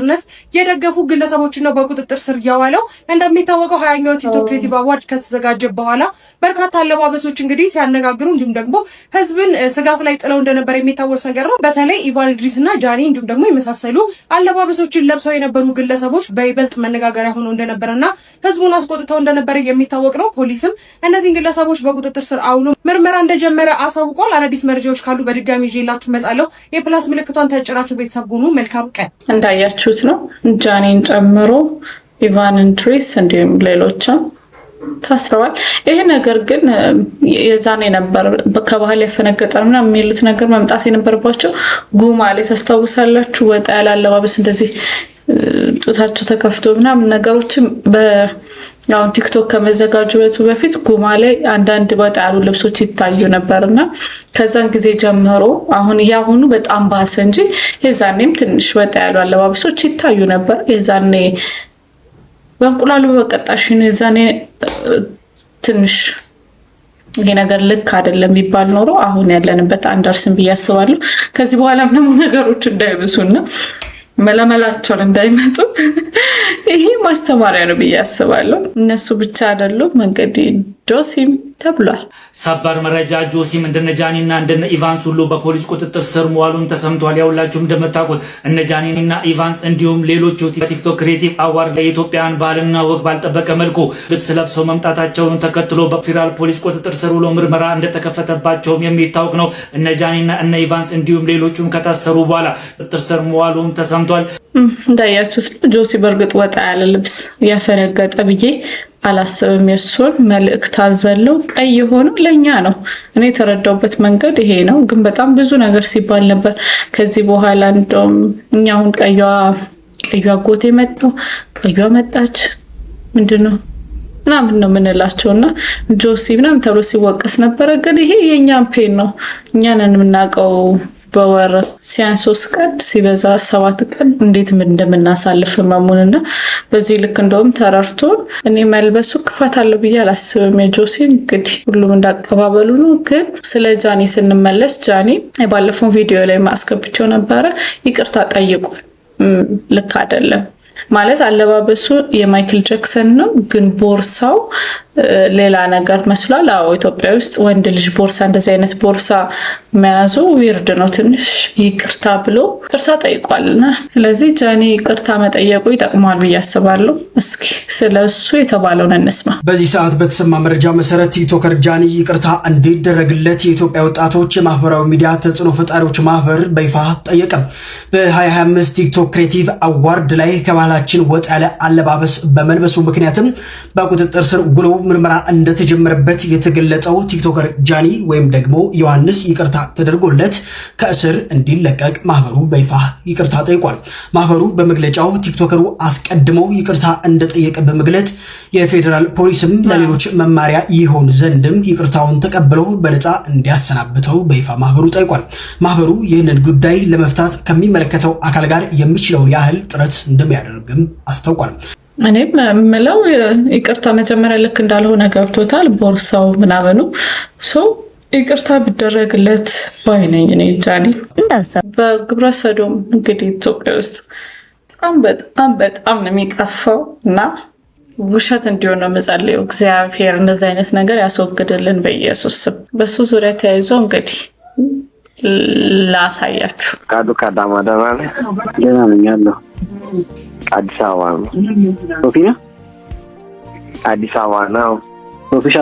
የደገፉ ግለሰቦችን ነው በቁጥጥር ስር ያዋለው። እንደሚታወቀው 20ኛው ቲክቶክ ክሬቲቭ አዋርድ ከተዘጋጀ በኋላ በርካታ አለባበሶች እንግዲህ ሲያነጋግሩ እንዲሁም ደግሞ ህዝብን ስጋት ላይ ጥለው እንደነበር የሚታወስ ነገር ነው። በተለይ ኢቫን ድሪስና ጃኒ እንዲሁም ደግሞ የመሳሰሉ አለባበሶችን ለብሰው የነበሩ ግለሰቦች በይበልጥ መነጋገሪያ ሆነው እንደነበረና ህዝቡን አስቆጥተው እንደነበረ የሚታወቅ ነው። ፖሊስም እነዚህን ግለሰቦች በቁጥጥር ስር አውሎ ምርመራ እንደጀመረ አሳውቋል። አዳዲስ መረጃዎች ካሉ በድጋሚ ይዤላችሁ እመጣለሁ። የፕላስ ምልክቷን ተጭናችሁ ቤተሰብ ሁኑ። መልካም ቀን። እንዳያችሁት ነው ጃኒን ጨምሮ ኢቫን ድሪስ እንዲሁም ሌሎችም ታስረዋል። ይሄ ነገር ግን የዛኔ ነበር ከባህል ያፈነገጠ ምናምን የሚሉት ነገር መምጣት የነበረባቸው ጉማ ላይ ታስታውሳላችሁ። ወጣ ያለ አለባበስ እንደዚህ ጡታቸው ተከፍቶ ምናምን ነገሮችም አሁን ቲክቶክ ከመዘጋጀቱ በፊት ጉማ ላይ አንዳንድ ወጣ ያሉ ልብሶች ይታዩ ነበርና ከዛን ጊዜ ጀምሮ አሁን ያሁኑ በጣም ባሰ እንጂ የዛኔም ትንሽ ወጣ ያሉ አለባበሶች ይታዩ ነበር። የዛኔ በእንቁላሉ በቀጣሽ ነው። የዛኔ ትንሽ ይሄ ነገር ልክ አይደለም ቢባል ኖሮ አሁን ያለንበት አንደርስን ብዬ አስባለሁ። ከዚህ በኋላ ምንም ነገሮች እንዳይብሱና መለመላቸውን እንዳይመጡ ይሄ ማስተማሪያ ነው ብዬ አስባለሁ። እነሱ ብቻ አይደሉም እንግዲህ ጆሲም ተብሏል። ሰበር መረጃ ጆሲም እንደነ ጃኒና እንደነ ኢቫንስ ሁሉ በፖሊስ ቁጥጥር ስር መዋሉን ተሰምቷል። ያውላችሁም እንደምታውቁት እነ ጃኒና ኢቫንስ እንዲሁም ሌሎቹ ቲክቶክ ክሬቲቭ አዋርድ ለኢትዮጵያን ባህልና ወግ ባልጠበቀ መልኩ ልብስ ለብሰው መምጣታቸውን ተከትሎ በፌደራል ፖሊስ ቁጥጥር ስር ውሎ ምርመራ እንደተከፈተባቸውም የሚታወቅ ነው። እነ ጃኒና እነ ኢቫንስ እንዲሁም ሌሎቹም ከታሰሩ በኋላ ቁጥጥር ስር መዋሉን ተሰምቷል። እንዳያችሁት ጆሲ በእርግጥ ወጣ ያለ ልብስ ያፈነገጠ ብዬ አላስብም። የሱን መልእክት አዘለው ቀይ የሆነው ለኛ ነው። እኔ የተረዳውበት መንገድ ይሄ ነው። ግን በጣም ብዙ ነገር ሲባል ነበር ከዚህ በኋላ እንደውም እኛ አሁን ቀዩ አጎቴ መጣው ቀዩ መጣች ምንድነው ምናምን ነው የምንላቸውና ጆሲ ምናምን ተብሎ ሲወቀስ ነበር። ግን ይሄ የኛን ፔን ነው። እኛ ነን የምናውቀው በወር ሲያንስ 3 ቀን ሲበዛ 7 ቀን እንዴት እንደምናሳልፍ መሙንና በዚህ ልክ እንደውም ተራርቶ እኔ መልበሱ ክፋት አለው ብዬ አላስብም። የጆሲ እንግዲህ ሁሉም እንዳቀባበሉ ነው። ግን ስለ ጃኒ ስንመለስ ጃኒ ባለፈው ቪዲዮ ላይ ማስገብቸው ነበረ ይቅርታ ጠይቋል። ልክ አይደለም ማለት አለባበሱ የማይክል ጃክሰን ነው፣ ግን ቦርሳው ሌላ ነገር መስሏል። አዎ ኢትዮጵያ ውስጥ ወንድ ልጅ ቦርሳ እንደዚህ አይነት ቦርሳ መያዙ ዊርድ ነው። ትንሽ ይቅርታ ብሎ ይቅርታ ጠይቋልና ስለዚህ ጃኒ ይቅርታ መጠየቁ ይጠቅማል ብዬ አስባለሁ። እስኪ ስለሱ የተባለውን እንስማ። በዚህ ሰዓት በተሰማ መረጃ መሰረት ቲክቶከር ጃኒ ይቅርታ እንዲደረግለት የኢትዮጵያ ወጣቶች የማህበራዊ ሚዲያ ተጽዕኖ ፈጣሪዎች ማህበር በይፋ ጠየቀ። በ2025 ቲክቶክ ክሬቲቭ አዋርድ ላይ ከባህላችን ወጣ ያለ አለባበስ በመልበሱ ምክንያትም በቁጥጥር ስር ውሎ ምርመራ እንደተጀመረበት የተገለጸው ቲክቶከር ጃኒ ወይም ደግሞ ዮሐንስ ይቅርታ ተደርጎለት ከእስር እንዲለቀቅ ማህበሩ በይፋ ይቅርታ ጠይቋል። ማህበሩ በመግለጫው ቲክቶከሩ አስቀድሞ ይቅርታ እንደጠየቀ በመግለጽ የፌዴራል ፖሊስም ለሌሎች መማሪያ ይሆን ዘንድም ይቅርታውን ተቀብለው በነፃ እንዲያሰናብተው በይፋ ማህበሩ ጠይቋል። ማህበሩ ይህንን ጉዳይ ለመፍታት ከሚመለከተው አካል ጋር የሚችለውን ያህል ጥረት እንደሚያደርግም አስታውቋል። እኔም የምለው ይቅርታ መጀመሪያ ልክ እንዳልሆነ ገብቶታል። ቦርሳው ምናምኑ ሰው ይቅርታ ቢደረግለት ባይ ነኝ እኔ ጃኒ። በግብረ ሰዶም እንግዲህ ኢትዮጵያ ውስጥ በጣም ነው የሚቀፋው እና ውሸት እንዲሆን ነው የምጸልየው። እግዚአብሔር እንደዚህ አይነት ነገር ያስወግድልን በኢየሱስ ስም። በሱ ዙሪያ ተያይዞ እንግዲህ ላሳያችሁ። ካዱ ካዳማ ደራለ ደህና ነኝ ያለው አዲስ አበባ ነው። ሶፊያ አዲስ አበባ ነው። ሶፊሻ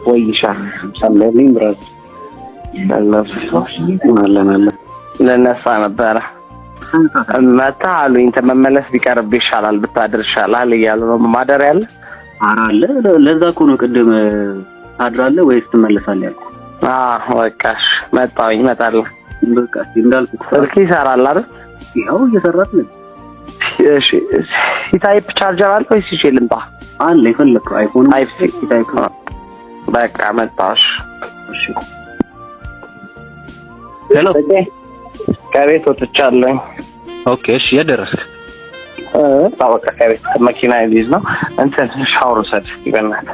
ወይሻ ሰለልኝ ብራዝ ለነሳ ነበረ መታ አሉኝ። ተመመለስ ቢቀርብ ይሻላል ብታድር ይሻላል እያሉ ነው። ማደር ያለ አራለ ለዛ እኮ ነው ቅድም ታድራለህ ወይስ ትመለሳለህ ያልኩ። በቃሽ መጣሁኝ እመጣለሁ። በቃ እንዳልኩት ስልክ ይሰራል አይደል? ይኸው እየሰራት ነው። እሺ ታይፕ ቻርጀር አለ ወይስ ይዤ ልምጣ? አለ የፈለከው አይፎን ታይፕ ሲ ታይፕ። በቃ መጣሽ። እሺ ሄሎ ከቤት ወጥቻለሁ። ኦኬ እሺ የደረስክ? በቃ ከቤት መኪና ይይዝ ነው እንትን ሻወር ወሰድ ይበናል።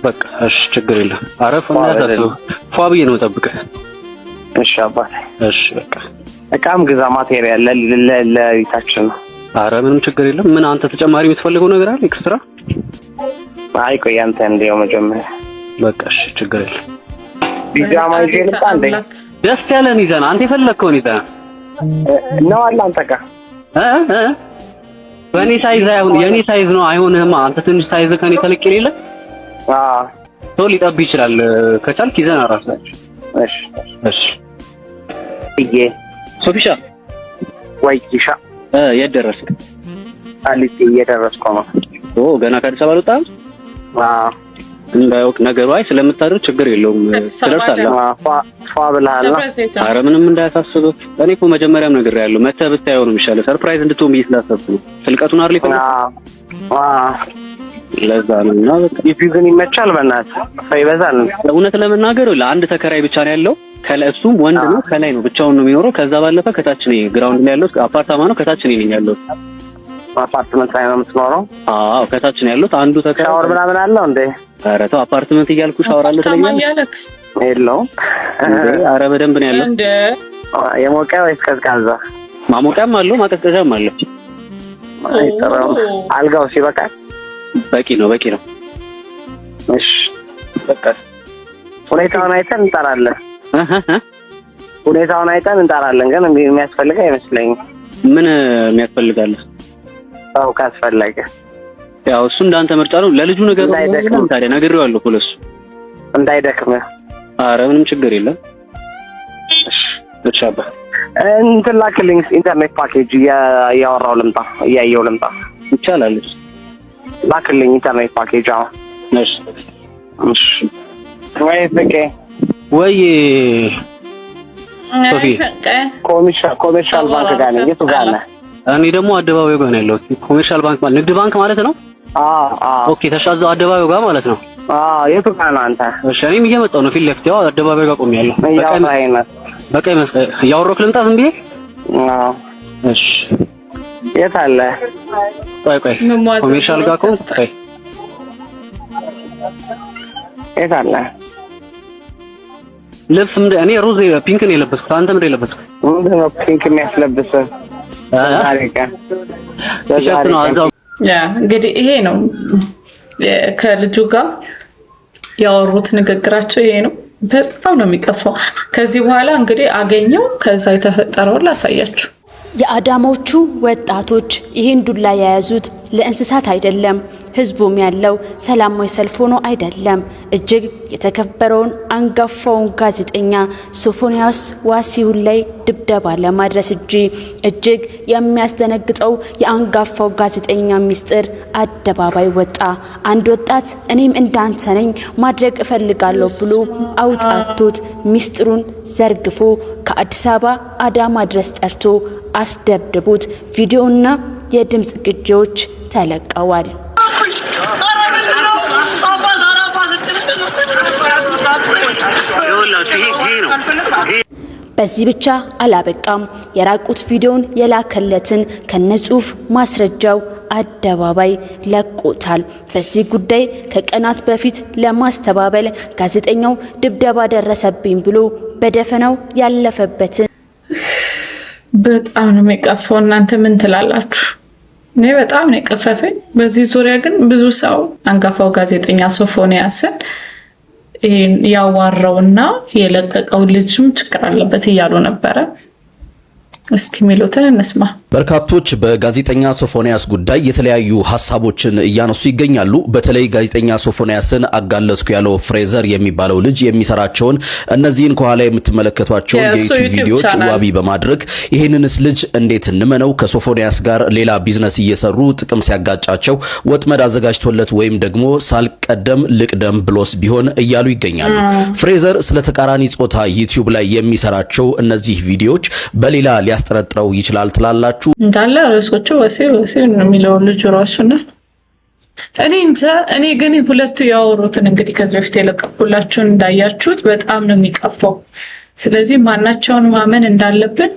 በቃ እሺ ችግር የለም። አረፍና ታጥቶ ፏብዬ ነው ጠብቀህ። እሺ አባቴ እሺ በቃ እቃም ግዛ ማቴሪያል ለቤታችን ነው። አረ ምንም ችግር የለም። ምን አንተ ተጨማሪ የምትፈልገው ነገር አለ ኤክስትራ? አይ ቆይ አንተ እንደው መጀመሪያ በቃ እሺ ችግር የለም። ቢጃማ ይዘን አንዴ ደስ ያለን ይዘና አንተ የፈለከውን ይዘና ነው አለ አንተ ጋር በእኔ ሳይዝ አይሆን የኔ ሳይዝ ነው አይሆንህማ። አንተ ትንሽ ሳይዝ ከኔ ተለቅ የሌለ ሰው ሊጠብ ይችላል። ከቻልክ ይዘና ራስህ። እሺ እሺ ሶፊሻ ወይሻ የደረስክ? አሊቲ እየደረስኩ ነው። ገና ከአዲስ አበባ አልወጣህም? እንዳይወቅ ነገሩ። አይ ስለምታደር ችግር የለውም ትደርሳለህ። ብለሃል። ኧረ ምንም እንዳያሳስብህ። እኔ እኮ መጀመሪያም ነግሬሃለሁ መተህ ብታየው ነው የሚሻለው። ሰርፕራይዝ እንድትሆን ብዬ ስላሰብኩ ነው። ስልቀቱን አይደል ይፈልግ ለዛ ነው። እና በቃ ግን ይመቻል። በእናትህ ሰው ይበዛል። እውነት ለመናገር ለአንድ ተከራይ ብቻ ነው ያለው። ከላይ እሱም ወንድ ነው። ከላይ ነው ብቻውን ነው የሚኖረው። ከዛ ባለፈ ከታች ነው ግራውንድ ላይ ያለው አፓርታማ ነው። ከታች ነው ያለው አፓርትመንት ላይ ነው የምትኖረው? አዎ ከታች ነው ያለው። አንዱ ተከራይ ሻወር ምናምን አለው እንዴ? ኧረ ተው አፓርትመንት እያልኩ ሻወር አለ ስለኛል የለውም። ኧረ በደንብ ነው ያለው። እንደ የሞቀ ወይስ ቀዝቃዛ? ማሞቂያም አለው ማቀዝቀዣም አለው። አልጋው ሲበቃል? በቂ ነው በቂ ነው። እሺ በቃ ሁኔታውን አይተን እንጠራለን። ሁኔታውን አይተን እንጠራለን። ግን የሚያስፈልግ አይመስለኝም። ምን የሚያስፈልጋል? ሰው ካስፈለገ ያው እሱ እንዳንተ ምርጫ ነው። ለልጁ ነገር ነው ታዲያ ነግሬዋለሁ እኮ ለሱ እንዳይደክም። ኧረ ምንም ችግር የለም። እሺ አባ እንትን ላክልኝ ኢንተርኔት ፓኬጅ እያወራሁ ልምጣ እያየሁ ልምጣ። ይቻላል። ላክልኝ ኢንተርኔት ፓኬጅ አሁን። እሺ እሺ ወይ ፍቄ ወይ ሶፊ ኮሜርሻል ባንክ ጋር ነኝ። የቱ ጋር ነህ? እኔ ደግሞ አደባባዩ ጋር ነው ያለሁት። ኮሜርሻል ባንክ ማለት ንግድ ባንክ ማለት ነው። ኦኬ ተሻዘው አደባባዩ ጋር ማለት ነው። የቱ ጋር ነህ አንተ? እሺ እኔም እየመጣሁ ነው። ፊት ለፊት ያው አደባባዩ ጋር ቆሜያለሁ። በቃ እያወራሁ ልምጣ ዝም ብዬ? እሺ የት አለ? ቆይ ኮሜርሻል ጋር ቆይ የት አለ? ልብስ እኔ ሮዝ ፒንክ ነው የለበስኩት። አንተ ምንድን ነው የለበስኩት? ምንድን ነው ፒንክ የሚያስለብስህ? እንግዲህ ይሄ ነው ከልጁ ጋር ያወሩት ንግግራቸው ይሄ ነው። በጣም ነው የሚቀፋው። ከዚህ በኋላ እንግዲህ አገኘው ከዛ የተፈጠረውን ላሳያችሁ። የአዳማዎቹ ወጣቶች ይህን ዱላ የያዙት ለእንስሳት አይደለም። ህዝቡም ያለው ሰላማዊ ሰልፍ ሆኖ አይደለም። እጅግ የተከበረውን አንጋፋውን ጋዜጠኛ ሶፎንያስ ዋሲሁን ላይ ድብደባ ለማድረስ እንጂ እጅግ የሚያስደነግጠው የአንጋፋው ጋዜጠኛ ሚስጥር አደባባይ ወጣ። አንድ ወጣት እኔም እንዳንተ ነኝ ማድረግ እፈልጋለሁ ብሎ አውጣቶት ሚስጥሩን ዘርግፎ ከአዲስ አበባ አዳማ ድረስ ጠርቶ አስደብድቦት ቪዲዮና የድምጽ ቅጂዎች ተለቀዋል። በዚህ ብቻ አላበቃም። የራቁት ቪዲዮን የላከለትን ከነጽሁፍ ማስረጃው አደባባይ ለቆታል። በዚህ ጉዳይ ከቀናት በፊት ለማስተባበል ጋዜጠኛው ድብደባ ደረሰብኝ ብሎ በደፈናው ያለፈበትን በጣም ነው የሚቀፈው። እናንተ ምን ትላላችሁ? እኔ በጣም ነው የቀፈፈኝ። በዚህ ዙሪያ ግን ብዙ ሰው አንጋፋው ጋዜጠኛ ሶፎንያስን ያዋራውና የለቀቀው ልጅም ችግር አለበት እያሉ ነበረ። እስኪ ሚሉትን እንስማ። በርካቶች በጋዜጠኛ ሶፎንያስ ጉዳይ የተለያዩ ሀሳቦችን እያነሱ ይገኛሉ። በተለይ ጋዜጠኛ ሶፎንያስን አጋለጥኩ ያለው ፍሬዘር የሚባለው ልጅ የሚሰራቸውን እነዚህን ከኋላ የምትመለከቷቸው የዩቲዩብ ቪዲዮዎች ዋቢ በማድረግ ይሄንንስ ልጅ እንዴት እንመነው ከሶፎንያስ ጋር ሌላ ቢዝነስ እየሰሩ ጥቅም ሲያጋጫቸው ወጥመድ አዘጋጅቶለት ወይም ደግሞ ሳልቀደም ልቅደም ብሎስ ቢሆን እያሉ ይገኛሉ። ፍሬዘር ስለ ተቃራኒ ጾታ ዩቲዩብ ላይ የሚሰራቸው እነዚህ ቪዲዮዎች በሌላ ሊያስጠረጥረው ይችላል ትላላችሁ? እንዳለ ራሶቹ ወሴ ነው የሚለው ልጅ ራሱና እኔ እንጃ። እኔ ግን ሁለቱ ያወሩትን እንግዲህ ከዚህ በፊት የለቀኩላችሁን እንዳያችሁት በጣም ነው የሚቀፋው። ስለዚህ ማናቸውን ማመን እንዳለብን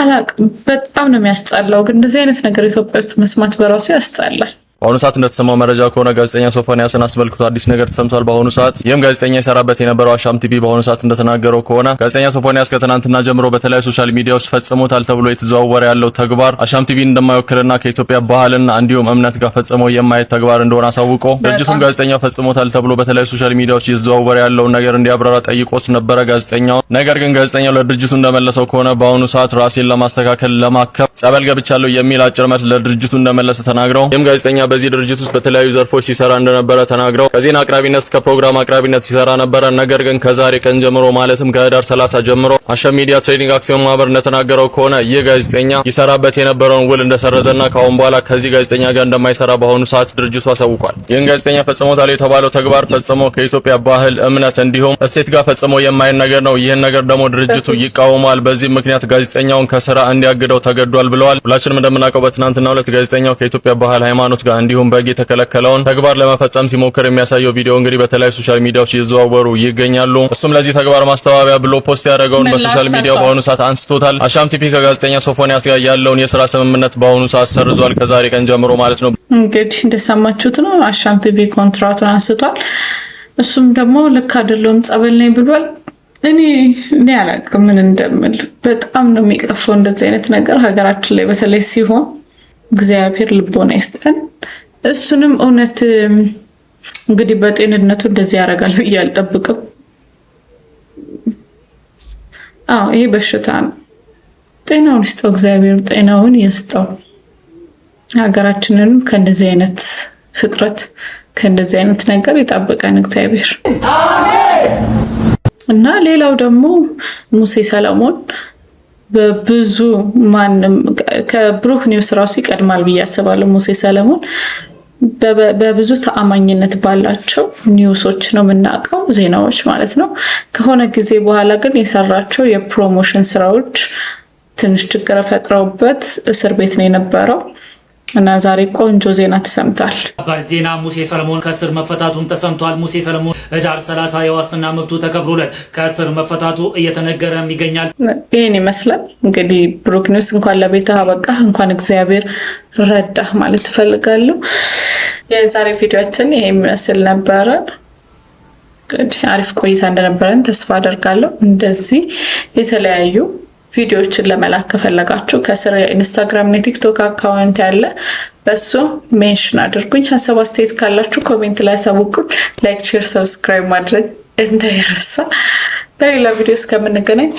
አላቅም። በጣም ነው የሚያስጠላው። ግን እንደዚህ አይነት ነገር ኢትዮጵያ ውስጥ መስማት በራሱ ያስጠላል። በአሁኑ ሰዓት እንደተሰማው መረጃ ከሆነ ጋዜጠኛ ሶፎንያስን አስመልክቶ አዲስ ነገር ተሰምቷል። በአሁኑ ሰዓት ይህም ጋዜጠኛ የሰራበት የነበረው አሻም ቲቪ በአሁኑ ሰዓት እንደተናገረው ከሆነ ጋዜጠኛ ሶፎንያስ ከትናንትና ጀምሮ በተለያዩ ሶሻል ሚዲያዎች ፈጽሞታል ተብሎ የተዘዋወረ ያለው ተግባር አሻም ቲቪን እንደማይወክልና ከኢትዮጵያ ባህልና እንዲሁም እምነት ጋር ፈጽሞ የማይት ተግባር እንደሆነ አሳውቆ ድርጅቱም ጋዜጠኛው ፈጽሞታል ተብሎ በተለያዩ ሶሻል ሚዲያዎች የተዘዋወረ ያለውን ነገር እንዲያብራራ ጠይቆት ነበረ ጋዜጠኛው። ነገር ግን ጋዜጠኛው ለድርጅቱ እንደመለሰው ከሆነ በአሁኑ ሰዓት ራሴን ለማስተካከል ለማከም ጸበል ገብቻለሁ የሚል አጭር መልስ ለድርጅቱ እንደመለሰ ተናግረው ይህም ጋዜጠኛ በዚህ ድርጅት ውስጥ በተለያዩ ዘርፎች ሲሰራ እንደነበረ ተናግረው ከዜና አቅራቢነት እስከ ፕሮግራም አቅራቢነት ሲሰራ ነበረ። ነገር ግን ከዛሬ ቀን ጀምሮ ማለትም ከህዳር 30 ጀምሮ አሻም ሚዲያ ትሬዲንግ አክሲዮን ማህበር እንደተናገረው ከሆነ ይህ ጋዜጠኛ ይሰራበት የነበረውን ውል እንደሰረዘና ከአሁን በኋላ ከዚህ ጋዜጠኛ ጋር እንደማይሰራ በአሁኑ ሰዓት ድርጅቱ አሳውቋል። ይህን ጋዜጠኛ ፈጽሞታል የተባለው ተግባር ፈጽሞ ከኢትዮጵያ ባህል፣ እምነት እንዲሁም እሴት ጋር ፈጽሞ የማይን ነገር ነው። ይህን ነገር ደግሞ ድርጅቱ ይቃወማል። በዚህ ምክንያት ጋዜጠኛውን ከስራ እንዲያግደው ተገዷል ብለዋል። ሁላችንም እንደምናውቀው በትናንትናው ዕለት ጋዜጠኛው ከኢትዮጵያ ባህል፣ ሃይማኖት ጋር እንዲሁም በግ የተከለከለውን ተግባር ለመፈጸም ሲሞክር የሚያሳየው ቪዲዮ እንግዲህ በተለያዩ ሶሻል ሚዲያዎች እየተዘዋወሩ ይገኛሉ። እሱም ለዚህ ተግባር ማስተባበያ ብሎ ፖስት ያደረገውን በሶሻል ሚዲያው በአሁኑ ሰዓት አንስቶታል። አሻም ቲቪ ከጋዜጠኛ ሶፎንያስ ጋር ያለውን የስራ ስምምነት በአሁኑ ሰዓት ሰርዟል፣ ከዛሬ ቀን ጀምሮ ማለት ነው። እንግዲህ እንደሰማችሁት ነው። አሻም ቲቪ ኮንትራቱን አንስቷል። እሱም ደግሞ ልክ አይደለም ጸበል ነኝ ብሏል። እኔ አላቅም ምን እንደምል። በጣም ነው የሚቀፈው እንደዚህ አይነት ነገር ሀገራችን ላይ በተለይ ሲሆን እግዚአብሔር ልቦና ይስጠን። እሱንም እውነት እንግዲህ በጤንነቱ እንደዚህ ያደርጋል ብዬ አልጠብቅም። ይሄ በሽታ ነው። ጤናውን ይስጠው እግዚአብሔር፣ ጤናውን ይስጠው። ሀገራችንንም ከእንደዚህ አይነት ፍጥረት ከእንደዚህ አይነት ነገር ይጠብቀን እግዚአብሔር። እና ሌላው ደግሞ ሙሴ ሰለሞን በብዙ ማንም ከብሩክ ኒውስ ራሱ ይቀድማል ብዬ አስባለሁ። ሙሴ ሰለሞን በብዙ ተአማኝነት ባላቸው ኒውሶች ነው የምናውቀው፣ ዜናዎች ማለት ነው። ከሆነ ጊዜ በኋላ ግን የሰራቸው የፕሮሞሽን ስራዎች ትንሽ ችግር ፈጥረውበት እስር ቤት ነው የነበረው እና ዛሬ ቆንጆ ዜና ተሰምቷል። ዜና ሙሴ ሰለሞን ከእስር መፈታቱን ተሰምቷል። ሙሴ ሰለሞን ህዳር 30 የዋስትና መብቱ ተከብሮለት ከእስር መፈታቱ እየተነገረም ይገኛል። ይህን ይመስላል እንግዲህ ብሩክ ኒውስ። እንኳን ለቤትህ አበቃህ፣ እንኳን እግዚአብሔር ረዳህ ማለት እፈልጋለሁ። የዛሬ ቪዲዮአችን ይሄ የሚመስል ነበረ። አሪፍ ቆይታ እንደነበረን ተስፋ አደርጋለሁ። እንደዚህ የተለያዩ ቪዲዮዎችን ለመላክ ከፈለጋችሁ ከስር የኢንስታግራም እና ቲክቶክ አካውንት ያለ በሱ ሜንሽን አድርጉኝ። ሀሳብ አስተያየት ካላችሁ ኮሜንት ላይ አሳውቁኝ። ላይክ፣ ሼር፣ ሰብስክራይብ ማድረግ እንዳይረሳ። በሌላ ቪዲዮ እስከምንገናኝ